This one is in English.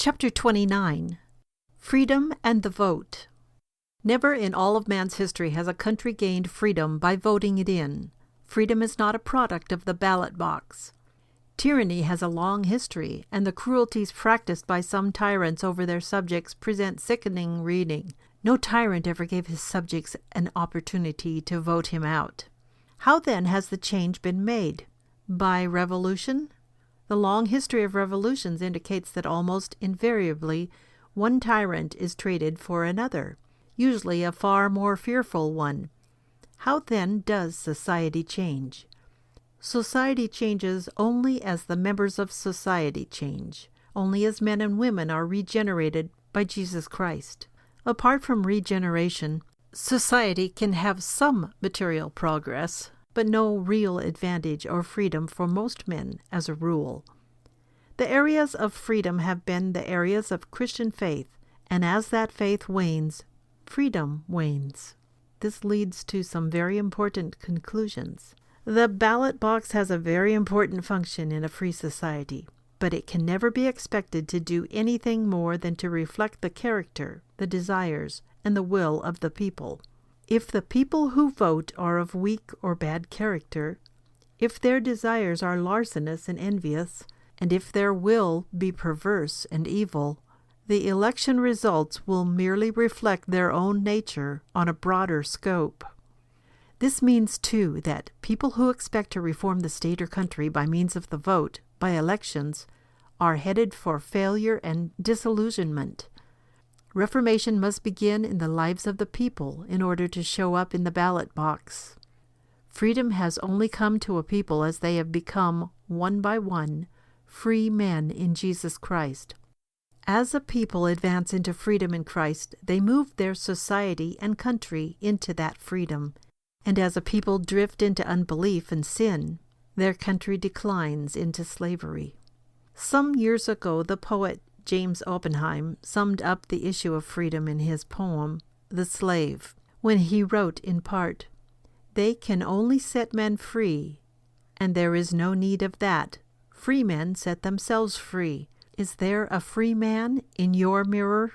Chapter 29. Freedom and the Vote. Never in all of man's history has a country gained freedom by voting it in. Freedom is not a product of the ballot box. Tyranny has a long history, and the cruelties practiced by some tyrants over their subjects present sickening reading. No tyrant ever gave his subjects an opportunity to vote him out. How then has the change been made? By revolution? The long history of revolutions indicates that almost invariably one tyrant is traded for another, usually a far more fearful one. How then does society change? Society changes only as the members of society change, only as men and women are regenerated by Jesus Christ. Apart from regeneration, society can have some material progress, but no real advantage or freedom for most men as a rule. The areas of freedom have been the areas of Christian faith, and as that faith wanes, freedom wanes. This leads to some very important conclusions. The ballot box has a very important function in a free society, but it can never be expected to do anything more than to reflect the character, the desires, and the will of the people. If the people who vote are of weak or bad character, if their desires are larcenous and envious, and if their will be perverse and evil, the election results will merely reflect their own nature on a broader scope. This means, too, that people who expect to reform the state or country by means of the vote, by elections, are headed for failure and disillusionment. Reformation must begin in the lives of the people in order to show up in the ballot box. Freedom has only come to a people as they have become, one by one, free men in Jesus Christ. As a people advance into freedom in Christ, they move their society and country into that freedom. And as a people drift into unbelief and sin, their country declines into slavery. Some years ago, the poet James Oppenheim summed up the issue of freedom in his poem, The Slave, when he wrote in part, "They can only set men free, and there is no need of that. Free men set themselves free. Is there a free man in your mirror?"